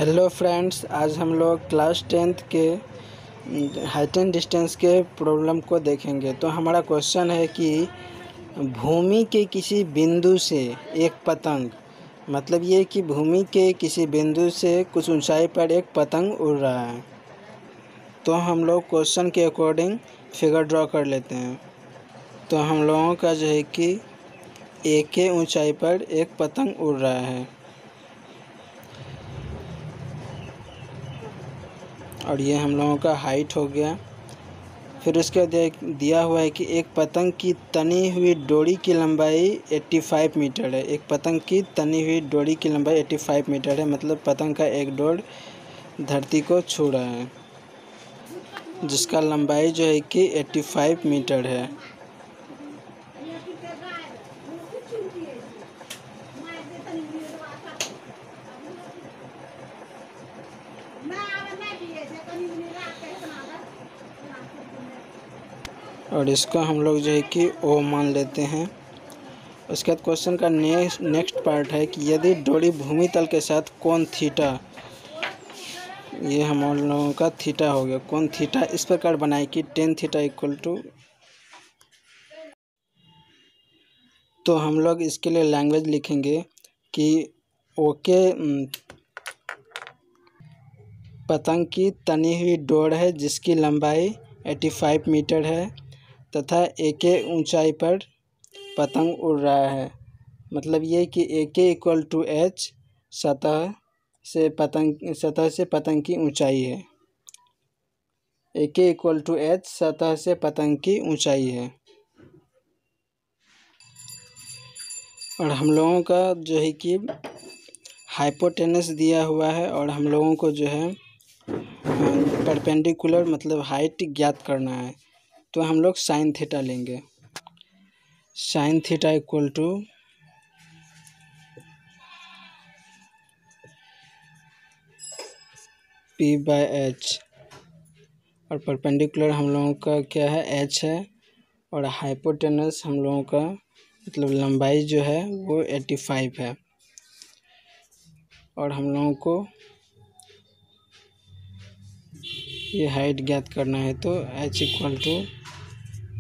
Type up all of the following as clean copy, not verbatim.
Hello friends, आज हम लोग क्लास 10th के हाइट एंड डिस्टेंस के प्रॉब्लम को देखेंगे। तो हमारा क्वेश्चन है कि भूमि के किसी बिंदु से एक पतंग, मतलब ये कि भूमि के किसी बिंदु से कुछ ऊंचाई पर एक पतंग उड़ रहा है। तो हम लोग क्वेश्चन के अकॉर्डिंग फिगर ड्रॉ कर लेते हैं। तो हम लोगों का जो है कि एक के ऊंचाई पर एक पतंग उड़ रहा है और ये हम लोगों का हाइट हो गया। फिर उसके बाद दिया हुआ है कि एक पतंग की तनी हुई डोरी की लंबाई 85 मीटर है। एक पतंग की तनी हुई डोरी की लंबाई 85 मीटर है, मतलब पतंग का एक डोर धरती को छू रहा है, जिसका लंबाई जो है कि 85 मीटर है। और इसको हम लोग जो है कि ओ मान लेते हैं। उसके बाद क्वेश्चन का नेक्स्ट पार्ट है कि यदि डोरी भूमि तल के साथ कोण थीटा, ये हम लोगों का थीटा हो गया, कोण थीटा इस प्रकार बनाए कि tan थीटा इक्वल टू, तो हम लोग इसके लिए लैंग्वेज लिखेंगे कि ओके पतंग की तनी हुई डोर है जिसकी लंबाई 85 मीटर है तथा एक के ऊंचाई पर पतंग उड़ रहा है। मतलब ये कि ए के इक्वल टू एच सतह से पतंग की ऊंचाई है। ए के इक्वल टू एच सतह से पतंग की ऊंचाई है। और हम लोगों का जो है कि हाइपोटेनस दिया हुआ है और हम लोगों को जो है परपेंडिकुलर मतलब हाइट ज्ञात करना है। तो हम लोग साइन थीटा लेंगे। Sine theta equal to p by h, और परपेंडिकुलर हम लोगों का क्या है, एच है, और हाइपोटेनस हम लोगों का मतलब लंबाई जो है वो 85 है। और हम लोगों को ये हाइट ज्ञात करना है। तो h equal to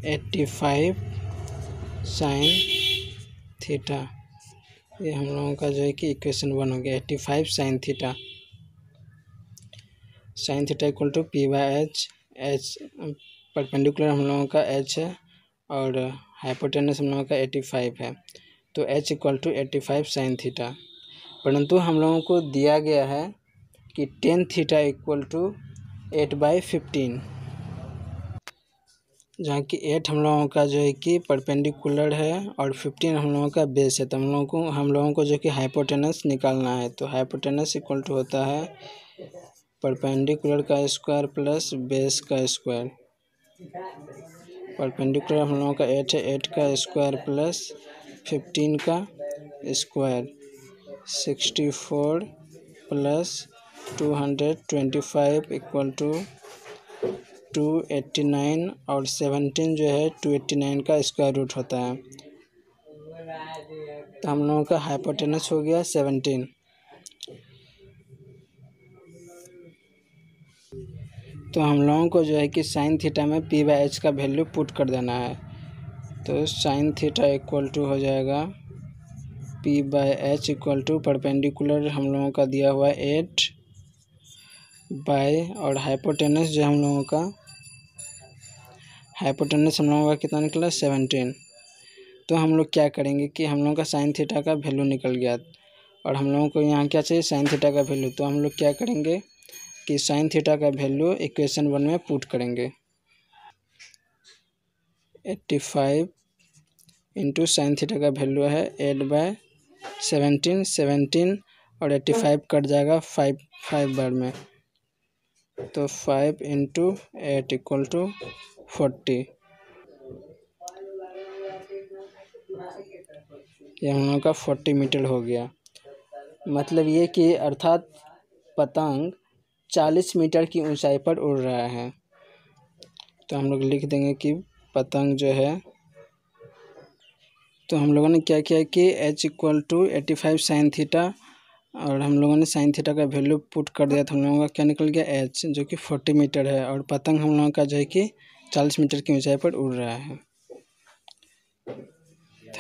85 sine theta, ये हम लोगों का जो है कि इक्वेशन 1 हो गया। 85 sine theta, sine theta equal to p by h. H perpendicular हम लोगों का एच है और हाइपोटेनस हम लोगों का 85 है। तो h equal to 85 sine theta. परंतु हम लोगों को दिया गया है कि tan थीटा इक्वल टू 8/15, जहाँ कि 8 हम लोगों का जो है कि परपेंडिकुलर है और 15 हम लोगों का बेस है। तो हम लोगों को जो कि हाइपोटेनस निकालना है। तो हाइपोटेनस इक्वल टू होता है परपेंडिकुलर का स्क्वायर प्लस बेस का स्क्वायर। परपेंडिकुलर हम लोगों का 8 है, 8 का स्क्वायर प्लस 15 का स्क्वायर, 64 प्लस 225 इक्वल टू 289, और 17 जो है 289 का स्क्वायर रूट होता है। तो हम लोगों का हाइपोटेनस हो गया 17। तो हम लोगों को जो है कि साइन थीटा में पी बाय एच का वैल्यू पुट कर देना है। तो साइन थीटा इक्वल टू हो जाएगा p by h equal to perpendicular हम लोगों का दिया हुआ 8 बाय, और हाइपोटेनस जो हम लोगों का कितना निकला 17। तो हम लोग क्या करेंगे कि हम लोगों का साइन थीटा का वैल्यू निकल गया और हम लोगों को यहाँ क्या चाहिए, साइन थीटा का वैल्यू। तो हम लोग क्या करेंगे कि साइन थीटा का वैल्यू इक्वेशन 1 में पुट करेंगे। 85 इंटू साइन थीटा का वैल्यू है 8/17, 17 और 85 कट जाएगा 5 बार में। तो 5 इंटू 8 इक्वल टू 40। ये हम लोगों का 40 मीटर हो गया। मतलब ये कि अर्थात पतंग 40 मीटर की ऊंचाई पर उड़ रहा है। तो हम लोग लिख देंगे कि पतंग जो है, तो हम लोगों ने क्या किया कि h equal to 85 sine theta और हम लोगों ने साइन थीटा का वैल्यू पुट कर दिया था। हम लोगों का क्या निकल गया, एच, जो कि 40 मीटर है। और पतंग हम लोगों का जो है कि 40 मीटर की ऊंचाई पर उड़ रहा है।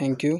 Thank you.